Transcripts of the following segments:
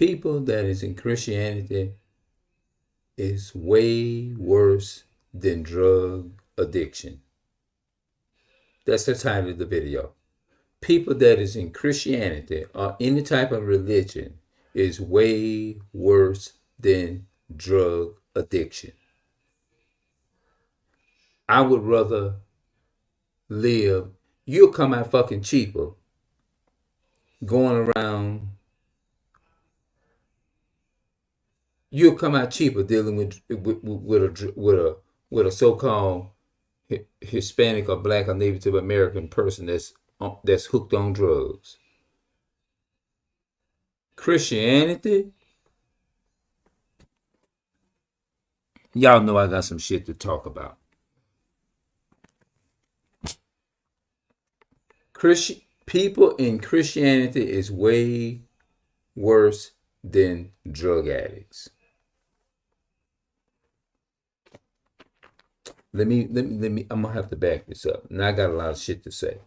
People that is in Christianity is way worse than drug addiction. That's the title of the video. People that is in Christianity or any type of religion is way worse than drug addiction. I would rather live, you'll come out fucking cheaper going around, you'll come out cheaper dealing with a so-called Hispanic or Black or Native American person that's hooked on drugs. Christianity, y'all know I got some shit to talk about. People in Christianity is way worse than drug addicts. Let me. I'm gonna have to back this up. And I got a lot of shit to say.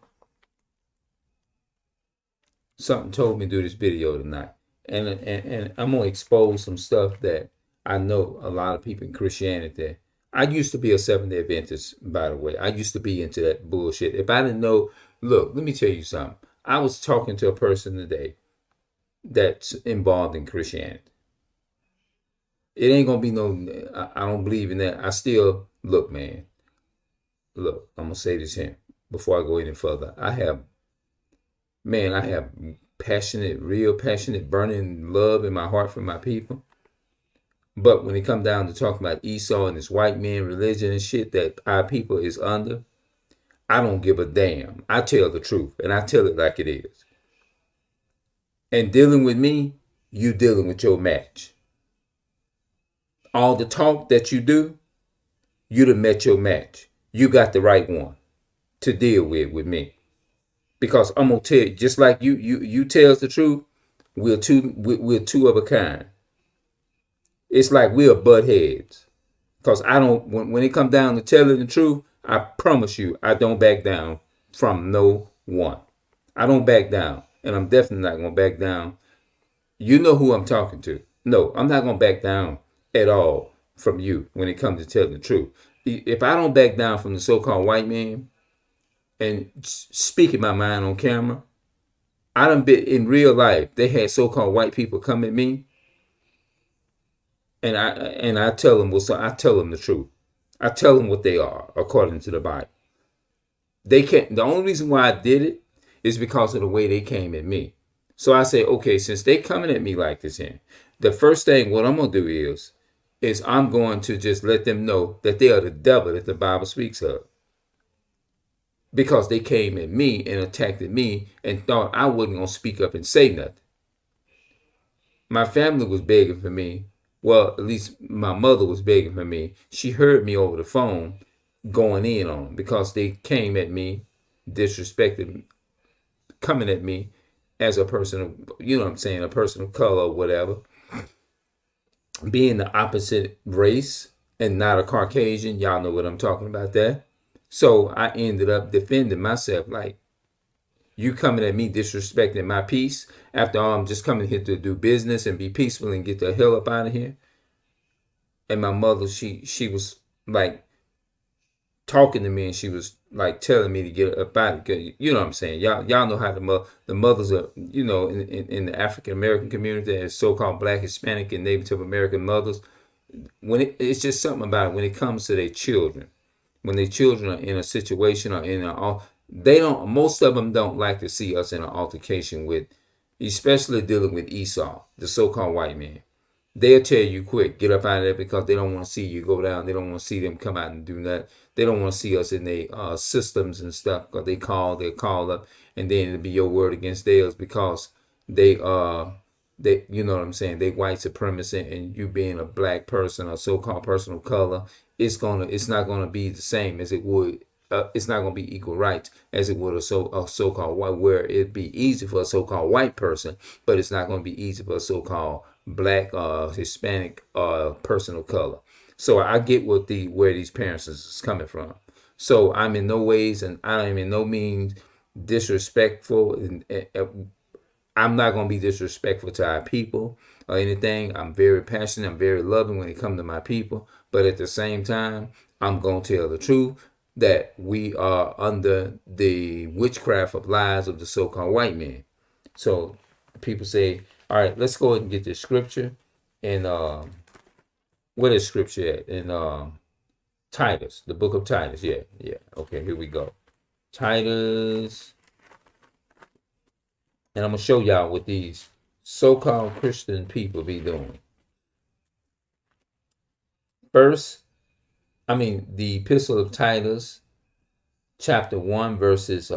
Something told me to do this video tonight, and I'm gonna expose some stuff that I know a lot of people in Christianity. I used to be a Seventh-day Adventist, by the way. I used to be into that bullshit. If I didn't know, look, let me tell you something. I was talking to a person today that's involved in Christianity. It ain't gonna be no. I don't believe in that. I still look, man. Look, I'm gonna say this here before I go any further. I have passionate, real passionate, burning love in my heart for my people. But when it comes down to talking about Esau and this white man religion and shit that our people is under, I don't give a damn. I tell the truth, and I tell it like it is. And dealing with me, you dealing with your match. All the talk that you do, you done met your match. You got the right one to deal with me. Because I'm gonna tell you, just like you tells the truth, we're two of a kind. It's like we're butt heads. Because I don't, when it comes down to telling the truth, I promise you, I don't back down from no one. I don't back down. And I'm definitely not going to back down. You know who I'm talking to. No, I'm not going to back down at all from you when it comes to telling the truth. If I don't back down from the so-called white man and speaking my mind on camera, I done been in real life. They had so-called white people come at me. And I tell them I tell them the truth. I tell them what they are according to the Bible. They can't. The only reason why I did it is because of the way they came at me. So I say, okay, since they coming at me like this here, the first thing what I'm gonna do is I'm going to just let them know that they are the devil that the Bible speaks of. Because they came at me and attacked me and thought I wasn't gonna speak up and say nothing. My family was begging for me. Well, at least my mother was begging for me. She heard me over the phone going in on them because they came at me, disrespected, coming at me as a person of, you know what I'm saying, a person of color or whatever. Being the opposite race and not a Caucasian, y'all know what I'm talking about there. So I ended up defending myself like, you coming at me disrespecting my peace after all I'm just coming here to do business and be peaceful and get the hell up out of here. And my mother, she was like talking to me and she was like telling me to get up out. You know what I'm saying? Y'all know how the mothers are, you know, in the African American community, as so-called Black, Hispanic, and Native American mothers. When it's just something about it when it comes to their children. When their children are in a situation or in a most of them don't like to see us in an altercation with, especially dealing with Esau, the so-called white man. They'll tell you quick, get up out of there because they don't want to see you go down. They don't want to see them come out and do that. They don't want to see us in their systems and stuff because they'll call up and then it'll be your word against theirs because they you know what I'm saying, they white supremacy and you being a black person or so-called person of color, it's not gonna be the same as it would. It's not going to be equal rights as it would a so-called white, where it'd be easy for a so-called white person, but it's not going to be easy for a so-called Black Hispanic person of color. So I get where these parents is coming from. So I'm in no ways and I am in no means disrespectful. I'm not going to be disrespectful to our people or anything. I'm very passionate. I'm very loving when it comes to my people. But at the same time, I'm going to tell the truth that we are under the witchcraft of lies of the so-called white man. So people say, all right, let's go ahead and get this scripture. And what is scripture at? In Titus, the book of Titus. Yeah. Okay, here we go. Titus. And I'm going to show y'all what these so-called Christian people be doing. The epistle of Titus, chapter 1, verses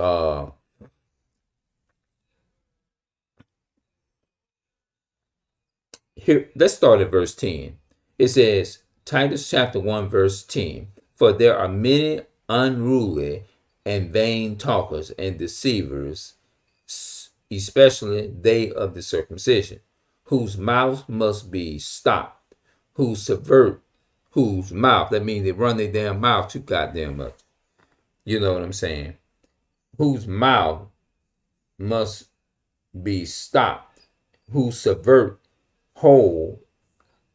here, let's start at verse 10. It says, Titus chapter 1, verse 10, for there are many unruly and vain talkers and deceivers, especially they of the circumcision, whose mouth must be stopped, whose mouth, that means they run their damn mouth too goddamn much. You know what I'm saying? Whose mouth must be stopped, who subvert whole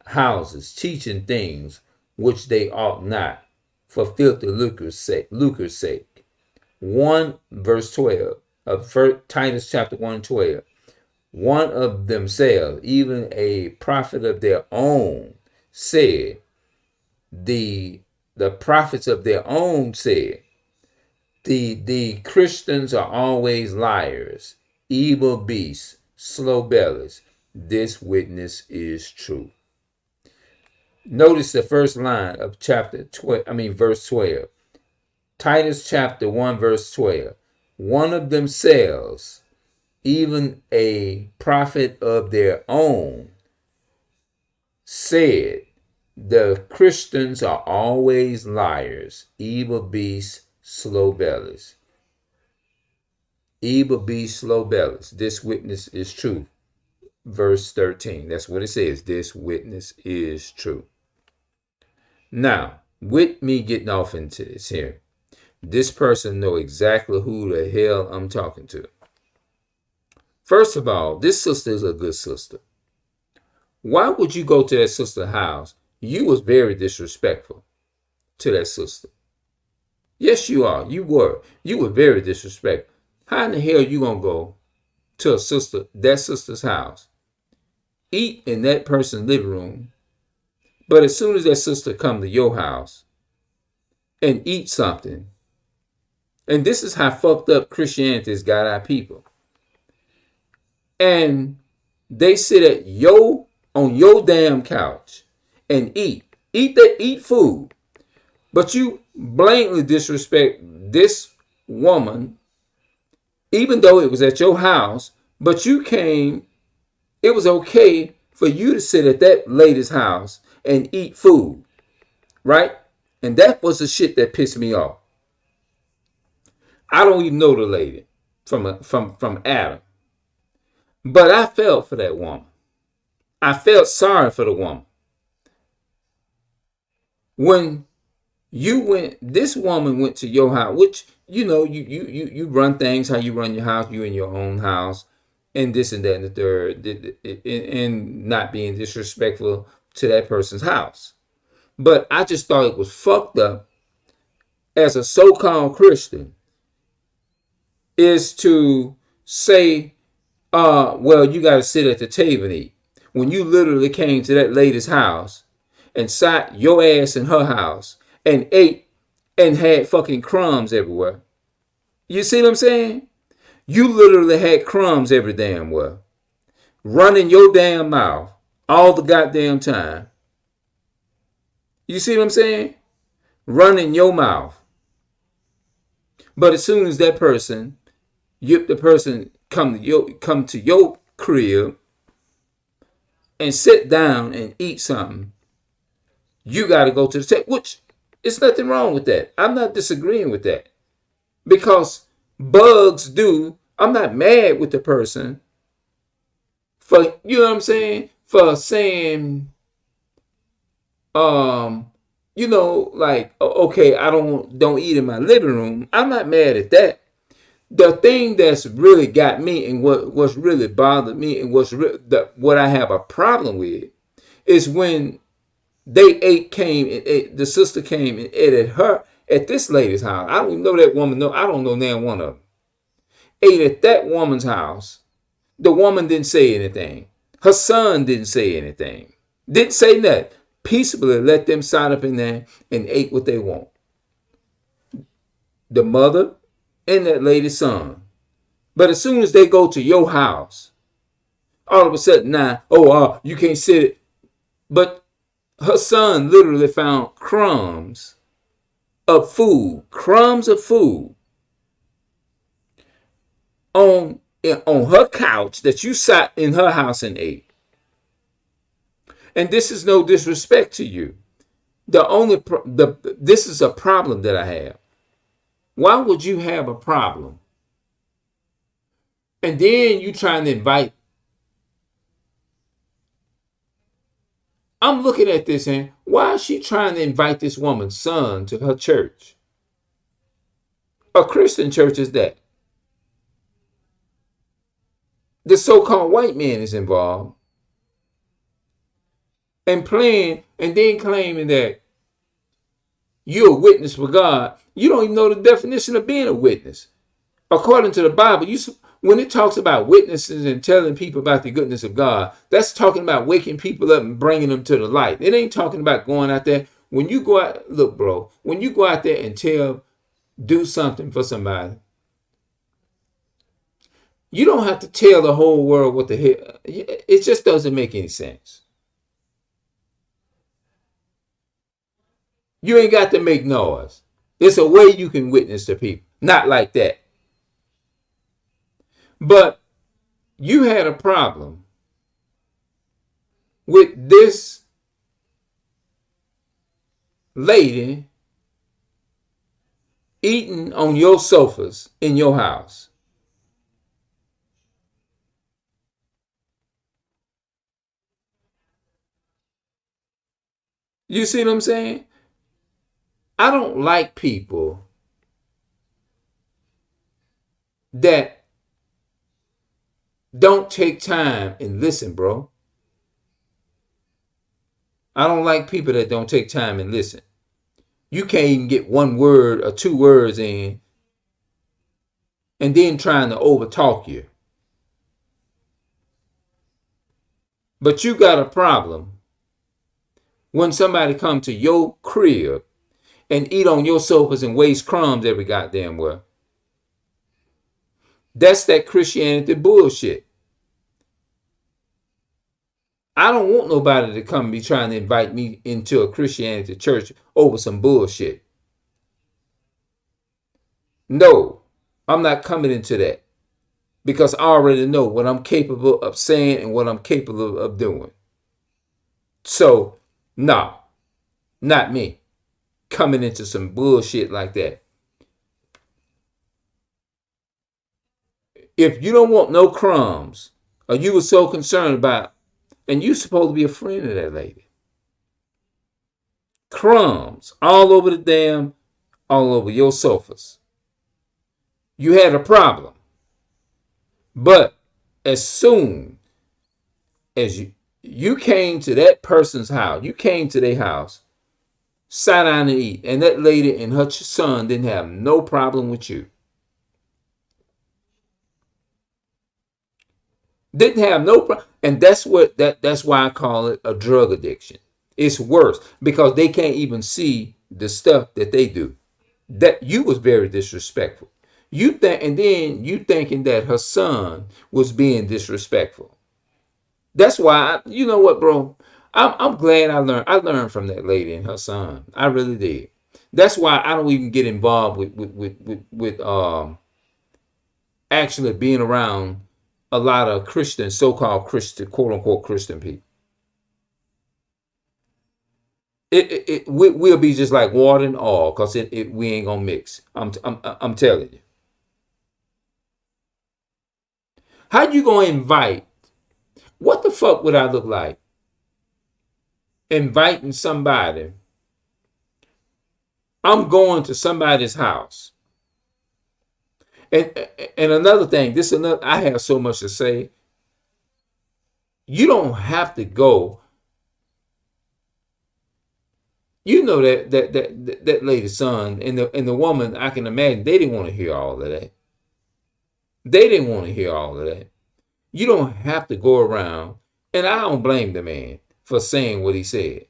houses, teaching things which they ought not, for filthy lucre's sake. 1 verse 12 of Titus chapter 1:12. One of themselves, even a prophet of their own, said, the prophets of their own said, the Christians are always liars, evil beasts, slow bellies. This witness is true. Notice the first line of verse 12. Titus chapter 1, verse 12. One of themselves, even a prophet of their own, said, the Christians are always liars, evil beasts, slow bellies. Evil beasts, slow bellies. This witness is true. Verse 13. That's what it says. This witness is true. Now, with me getting off into this here, this person know exactly who the hell I'm talking to. First of all, this sister is a good sister. Why would you go to that sister's house? You was very disrespectful to that sister. Yes, you are. You were. You were very disrespectful. How in the hell you gonna go to that sister's house, eat in that person's living room, but as soon as that sister come to your house and eat something, and this is how fucked up Christianity's got our people, and they sit on your damn couch and eat food, but you blatantly disrespect this woman, even though it was at your house, but you came, it was okay for you to sit at that lady's house and eat food, right? And that was the shit that pissed me off. I don't even know the lady from Adam, but I felt for that woman. I felt sorry for the woman. When this woman went to your house, which you run things how you run your house, you in your own house, and this and that and the third, and not being disrespectful to that person's house. But I just thought it was fucked up as a so-called Christian is to say, well, you got to sit at the table and eat. When you literally came to that lady's house and sat your ass in her house and ate and had fucking crumbs everywhere. You see what I'm saying? You literally had crumbs every damn well, running your damn mouth all the goddamn time. You see what I'm saying? Running your mouth. But as soon as that person, the person come to your crib and sit down and eat something, you got to go to the table, which is nothing wrong with that. I'm not disagreeing with that. Because bugs do, I'm not mad with the person for, you know what I'm saying, for saying, like, okay, I don't eat in my living room. I'm not mad at that. The thing that's really got me and what's really bothered me and what I have a problem with is when the sister came and ate at this lady's house. I don't even know that woman. No, I don't know name one of them. Ate at that woman's house. The woman didn't say anything. Her son didn't say anything. Didn't say nothing. Peaceably let them sign up in there and ate what they want. The mother and that lady's son. But as soon as they go to your house, all of a sudden now, you can't sit it. But her son literally found crumbs of food on her couch that you sat in her house and ate. And this is no disrespect to you. This is a problem that I have. Why would you have a problem? And then you trying to invite. I'm looking at this and why is she trying to invite this woman's son to her church? A Christian church is that. The so-called white man is involved and playing and then claiming that you're a witness for God. You don't even know the definition of being a witness. According to the Bible, when it talks about witnesses and telling people about the goodness of God, that's talking about waking people up and bringing them to the light. It ain't talking about going out there. When you go out, look, bro, when you go out there and do something for somebody, you don't have to tell the whole world what the hell. It just doesn't make any sense. You ain't got to make noise. It's a way you can witness to people. Not like that. But you had a problem with this lady eating on your sofas in your house. You see what I'm saying? I don't like people that don't take time and listen, bro. I don't like people that don't take time and listen. You can't even get one word or two words in and then trying to overtalk you. But you got a problem when somebody come to your crib and eat on your sofas and waste crumbs every goddamn where. That's that Christianity bullshit. I don't want nobody to come and be trying to invite me into a Christianity church over some bullshit. No, I'm not coming into that because I already know what I'm capable of saying and what I'm capable of doing. So, no, not me coming into some bullshit like that. If you don't want no crumbs or you were so concerned about, and you supposed to be a friend of that lady, crumbs all over your sofas, you had a problem. But as soon as you came to that person's house, you came to their house, sat down and eat, and that lady and her son didn't have no problem with you. Didn't have no problem. And that's why I call it a drug addiction. It's worse because they can't even see the stuff that they do. That you was very disrespectful. And then you thinking that her son was being disrespectful. That's why you know what, bro? I'm glad I learned from that lady and her son. I really did. That's why I don't even get involved with actually being around a lot of Christian, so-called Christian, quote unquote Christian people. We'll be just like water and oil because we ain't gonna mix. I'm telling you. How you gonna invite? What the fuck would I look like inviting somebody? I'm going to somebody's house And another thing, this another I have so much to say. You don't have to go. You know that lady's son and the woman. I can imagine they didn't want to hear all of that. They didn't want to hear all of that. You don't have to go around, and I don't blame the man for saying what he said.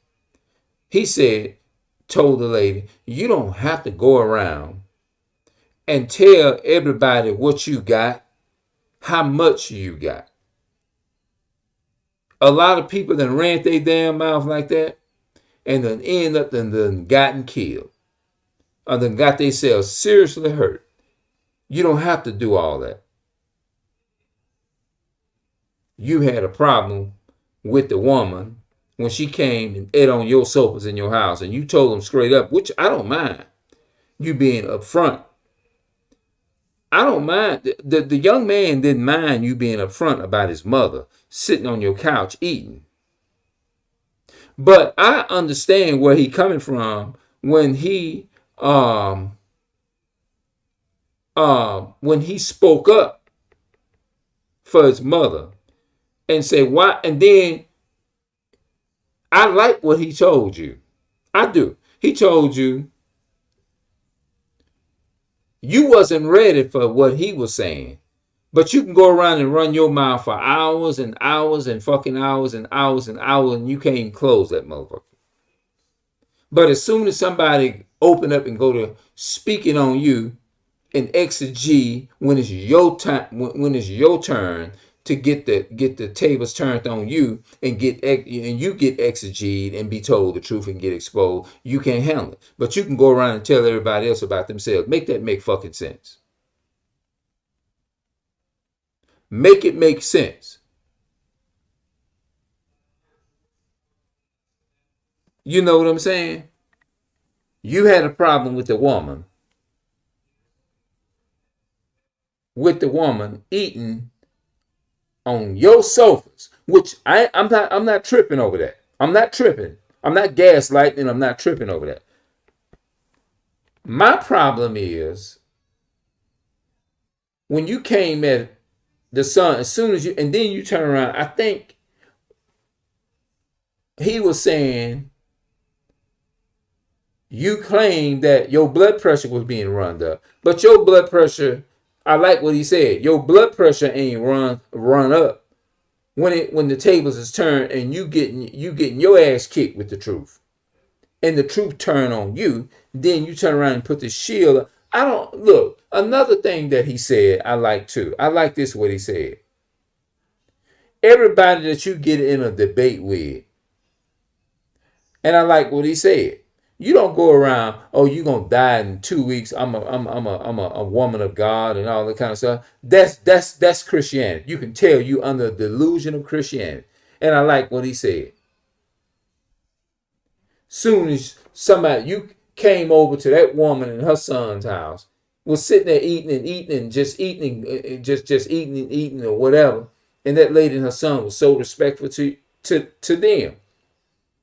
He said, told the lady, you don't have to go around and tell everybody what you got, how much you got. A lot of people that ran their damn mouth like that and then end up and gotten killed or then got themselves seriously hurt. You don't have to do all that. You had a problem with the woman when she came and ate on your sofas in your house and you told them straight up, which I don't mind, you being upfront. I don't mind. The young man didn't mind you being upfront about his mother sitting on your couch eating. But I understand where he coming from when he spoke up for his mother and say why, and then I like what he told you. I do. He told you you wasn't ready for what he was saying. But you can go around and run your mouth for hours and hours and fucking hours and hours and hours and you can't even close that motherfucker. But as soon as somebody open up and go to speaking on you and exegete when it's your time, when it's your turn to get the tables turned on you and you get exegeted and be told the truth and get exposed, you can't handle it. But you can go around and tell everybody else about themselves. Make that make fucking sense. Make it make sense. You know what I'm saying? You had a problem with the woman eating on your sofas, which I'm not tripping over that. I'm not tripping. I'm not gaslighting. I'm not tripping over that. My problem is when you came at the son as soon as you, and then you turn around. I think he was saying you claimed that your blood pressure was being run up, but your blood pressure. I like what he said. Your blood pressure ain't run up when the tables is turned and you getting your ass kicked with the truth, and the truth turn on you. Then you turn around and put the shield up. I don't look. Another thing that he said, I like too. I like this what he said. Everybody that you get in a debate with, and I like what he said. You don't go around, oh, you gonna die in 2 weeks. I'm a woman of God and all that kind of stuff. That's Christianity. You can tell you under the delusion of Christianity. And I like what he said. Soon as somebody you came over to that woman in her son's house, was sitting there eating and eating and just eating, just eating and eating or whatever, and that lady and her son was so respectful to them,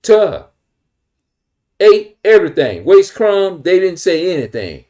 to her. Ate everything. Waste crumb, they didn't say anything.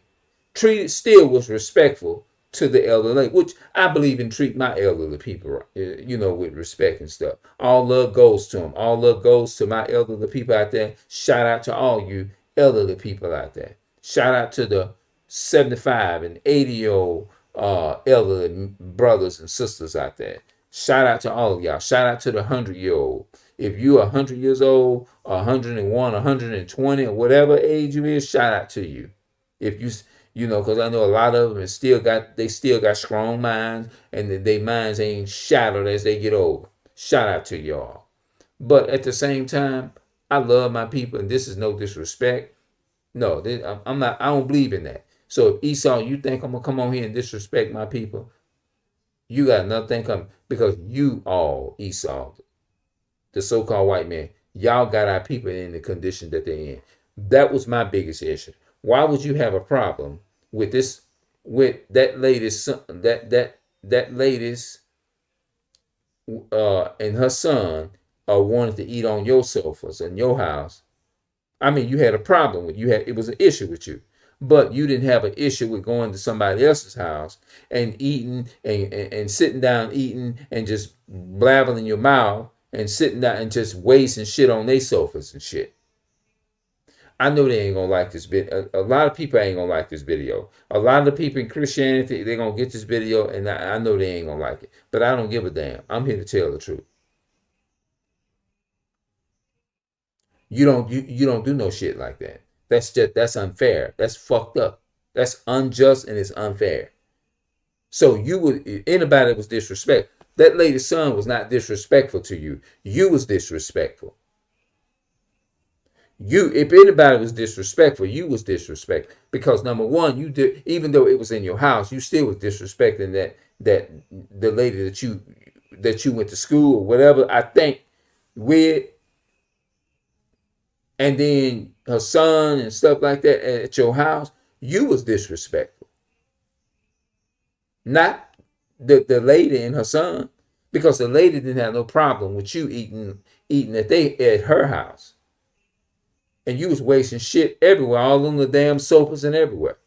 Treated still was respectful to the elderly, which I believe in treat my elderly people, with respect and stuff. All love goes to them. All love goes to my elderly people out there. Shout out to all you elderly people out there. Shout out to the 75 and 80-year-old elderly brothers and sisters out there. Shout out to all of y'all. Shout out to the 100-year-old. If you're 100 years old, 101, 120, or whatever age you is, shout out to you. If because I know a lot of them still got strong minds, and their minds ain't shattered as they get older. Shout out to y'all. But at the same time, I love my people, and this is no disrespect. No, I'm not. I don't believe in that. So if Esau, you think I'm gonna come on here and disrespect my people, you got another thing coming, because you all Esau, the so-called white man, y'all got our people in the condition that they're in. That was my biggest issue. Why would you have a problem with this, with that lady's son, that lady's and her son wanted to eat on your sofas in your house? I mean, you had a problem with it was an issue with you. but you didn't have an issue with going to somebody else's house and eating and sitting down eating and just blabbing in your mouth and sitting down and just wasting shit on their sofas and shit. I know they ain't gonna like this bit. A lot of people ain't gonna like this video. A lot of the people in Christianity, they're gonna get this video, and I know they ain't gonna like it. But I don't give a damn. I'm here to tell the truth. You don't do no shit like that. That's unfair. That's fucked up. That's unjust and it's unfair. So you would anybody that was disrespectful. That lady's son was not disrespectful to you. You was disrespectful. You, if anybody was disrespectful, you was disrespectful because number one, you did, even though it was in your house, you still was disrespecting that the lady that you went to school or whatever. I think with, and then her son and stuff like that at your house, you was disrespectful, not the lady and her son, because the lady didn't have no problem with you eating at her house. And you was wasting shit everywhere, all on the damn sofas and everywhere.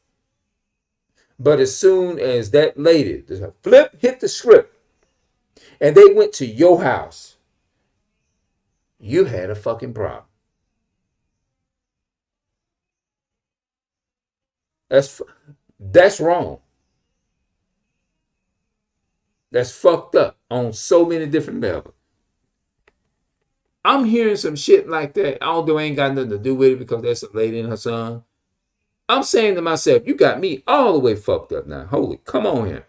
But as soon as that lady, the flip hit the script, and they went to your house, you had a fucking problem. That's wrong. That's fucked up on so many different levels. I'm hearing some shit like that, although I ain't got nothing to do with it because that's a lady and her son. I'm saying to myself, you got me all the way fucked up now. Holy, come on here.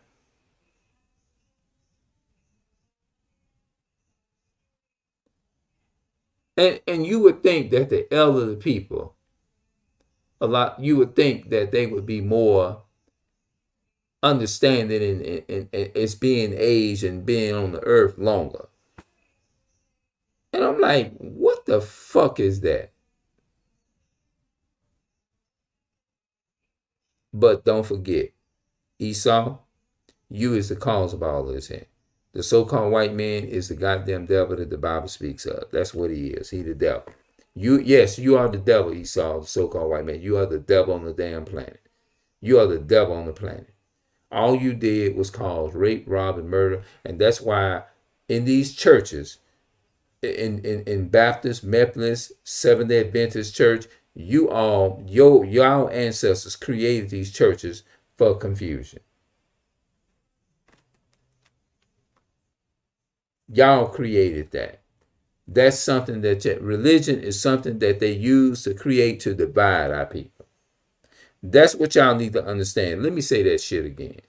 And you would think that the elderly people, you would think that they would be more understanding and it's being aged and being on the earth longer. And I'm like, what the fuck is that? But don't forget, Esau, you is the cause of all of this here. The so-called white man is the goddamn devil that the Bible speaks of. That's what he is. He the devil. Yes, you are the devil, Esau, the so-called white man. You are the devil on the damn planet. You are the devil on the planet. All you did was cause rape, rob, and murder. And that's why in these churches, in Baptist, Methodist, Seventh-day Adventist church, your ancestors created these churches for confusion. Y'all created that. That's something that religion is something that they use to create to divide our people. That's what y'all need to understand. Let me say that shit again.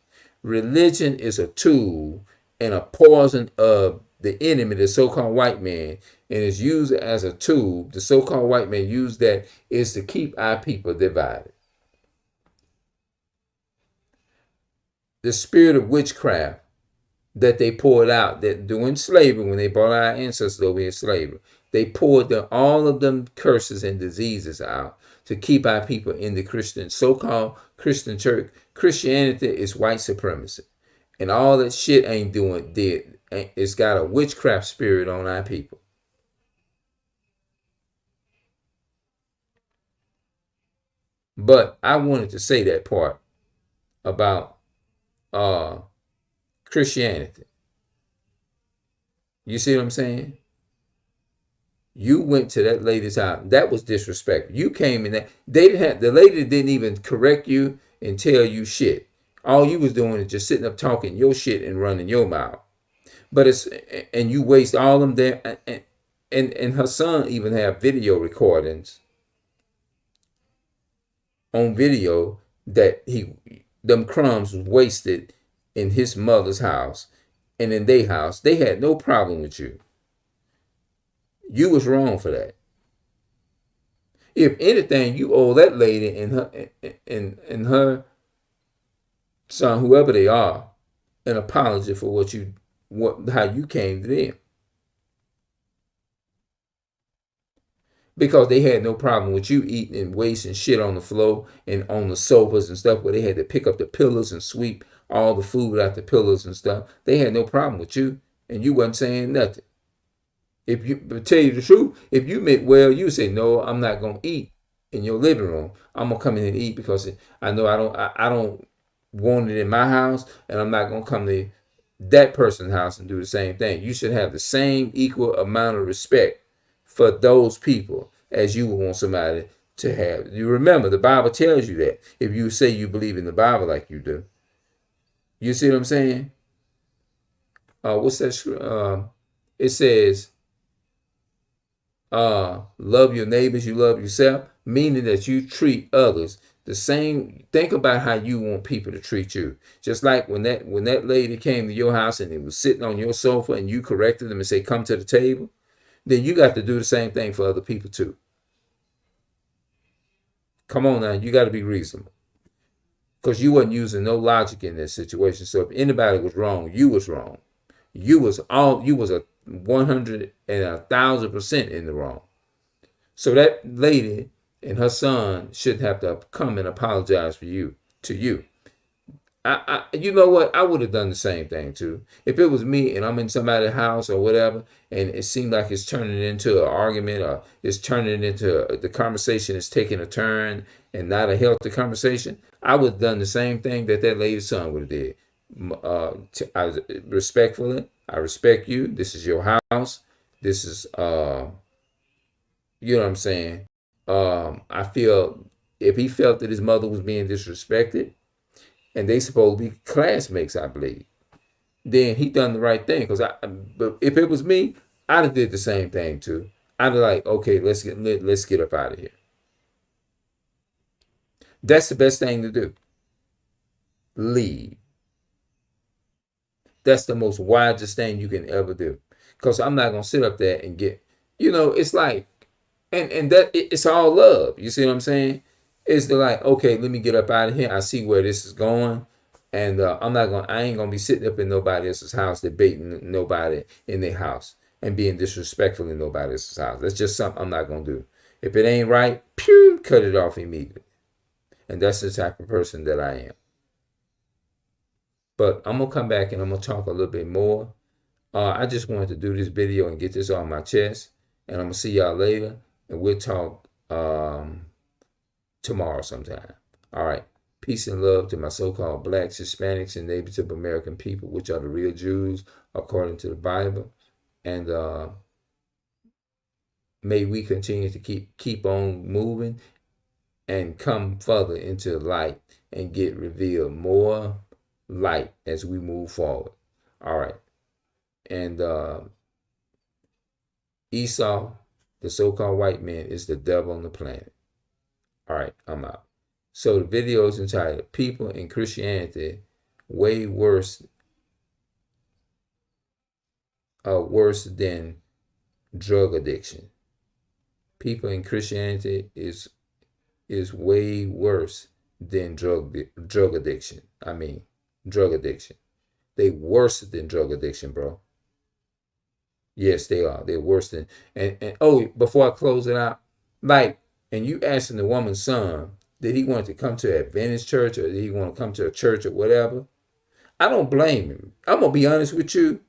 Religion is a tool and a poison of the enemy, the so-called white man, and is used as a tool. The so-called white man used that is to keep our people divided. The spirit of witchcraft that they poured out that during slavery, when they brought our ancestors over in slavery, they poured all of them curses and diseases out to keep our people in the Christian, so-called Christian church. Christianity is white supremacy. And all that shit it's got a witchcraft spirit on our people. But I wanted to say that part about Christianity. You see what I'm saying? You went to that lady's house. That was disrespectful. You came in there. The lady didn't even correct you and tell you shit. All you was doing is just sitting up talking your shit and running your mouth. And you waste all them there. And her son even have video recordings on video that them crumbs was wasted in his mother's house and in their house. They had no problem with you. You was wrong for that. If anything, you owe that lady and her son, whoever they are, an apology for how you came to them. Because they had no problem with you eating and wasting shit on the floor and on the sofas and stuff where they had to pick up the pillows and sweep all the food out the pillows and stuff. They had no problem with you and you wasn't saying nothing. If you tell you the truth, if you meant well, you say, no, I'm not going to eat in your living room. I'm gonna come in and eat because I know I don't want it in my house, and I'm not gonna come to that person's house and do the same thing. You should have the same equal amount of respect for those people as you would want somebody to have. You remember the Bible tells you that if you say you believe in the Bible like you do. You see what I'm saying? What's that? It says, love your neighbors, you love yourself, meaning that you treat others the same. Think about how you want people to treat you. Just like when that lady came to your house and it was sitting on your sofa and you corrected them and say, come to the table, then you got to do the same thing for other people too. Come on now, you got to be reasonable. Because you wasn't using no logic in this situation. So if anybody was wrong, you was wrong. You was a 100 and 1,000% in the wrong. So that lady and her son shouldn't have to come and apologize for you to you. You know what? I would have done the same thing too. If it was me and I'm in somebody's house or whatever, and it seemed like it's turning into an argument or it's turning into the conversation is taking a turn and not a healthy conversation, I would have done the same thing that lady's son would have did. Respectfully, I respect you. This is your house. This is, you know what I'm saying? I feel if he felt that his mother was being disrespected, and they supposed to be classmates, I believe, then he done the right thing. But if it was me, I'd have did the same thing too. I'd have like, okay, let's get up out of here. That's the best thing to do. Leave. That's the most wisest thing you can ever do. Because I'm not gonna sit up there and it's like, and that it's all love. You see what I'm saying? It's like, okay, let me get up out of here. I see where this is going, and I ain't gonna be sitting up in nobody else's house debating nobody in their house and being disrespectful in nobody else's house. That's just something I'm not gonna do. If it ain't right, pew, cut it off immediately. And that's the type of person that I am. But I'm gonna come back and I'm gonna talk a little bit more. I just wanted to do this video and get this off my chest, and I'm gonna see y'all later, and we'll talk tomorrow sometime. All right. Peace and love to my so-called blacks, Hispanics, and Native American people, which are the real Jews according to the Bible. And may we continue to keep on moving and come further into the light and get revealed more light as we move forward. All right. And Esau, the so-called white man, is the devil on the planet. All right, I'm out. So the video is entitled People in Christianity Way Worse Than Drug Addiction. People in Christianity is way worse than drug addiction. I mean, drug addiction. They worse than drug addiction, bro. Yes, they are. They're worse than and oh, before I close it out, like, and you asking the woman's son, did he want to come to Adventist church or did he want to come to a church or whatever? I don't blame him. I'm gonna be honest with you.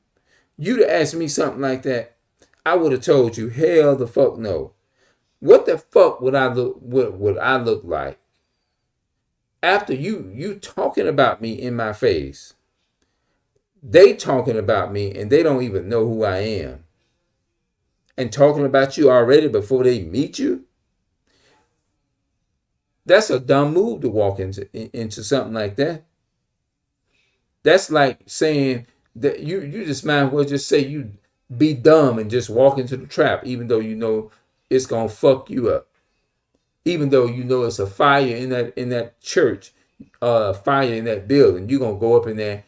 You'd have asked me something like that, I would have told you, hell the fuck no. What the fuck would I look like after you talking about me in my face? They talking about me and they don't even know who I am. And talking about you already before they meet you? That's a dumb move to walk into something like that. That's like saying that you just might as well just say you be dumb and just walk into the trap, even though you know it's gonna fuck you up. Even though you know it's a fire in that church, fire in that building, you're gonna go up in there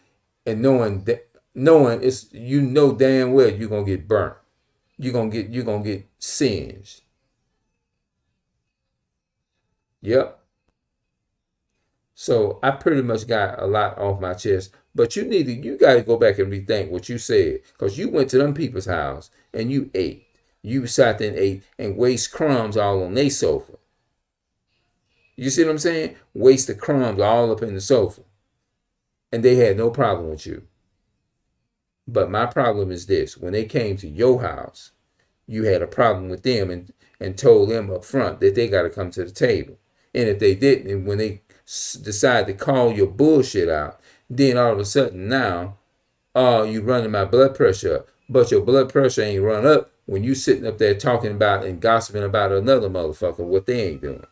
and knowing it's damn well you're gonna get burnt. You're gonna get singed. Yep. So I pretty much got a lot off my chest. But you gotta go back and rethink what you said. Because you went to them people's house and you ate. You sat there and ate and waste crumbs all on their sofa. You see what I'm saying? Waste the crumbs all up in the sofa. And they had no problem with you. But my problem is this. When they came to your house, you had a problem with them and told them up front that they got to come to the table. And if they didn't, and when they decide to call your bullshit out, then all of a sudden now, you running my blood pressure up. But your blood pressure ain't run up when you sitting up there talking about and gossiping about another motherfucker, what they ain't doing.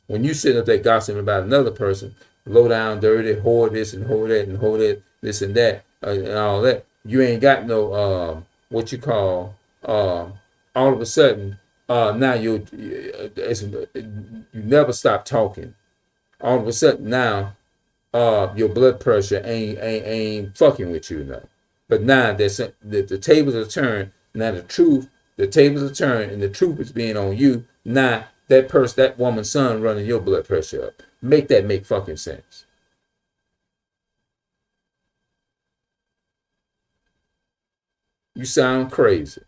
When you sit up there gossiping about another person, low down, dirty, whore this and whore that and whore that, this and that, and all that, you ain't got no what you call all of a sudden now you never stop talking. All of a sudden now your blood pressure ain't fucking with you now. But now the tables are turned. Now the tables are turned, and the truth is being on you. Now that woman's son running your blood pressure up. Make that make fucking sense. You sound crazy.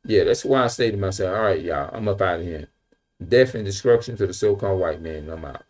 Yeah, that's why I say to myself, all right, y'all, I'm up out of here. Death and destruction to the so-called white man. I'm out.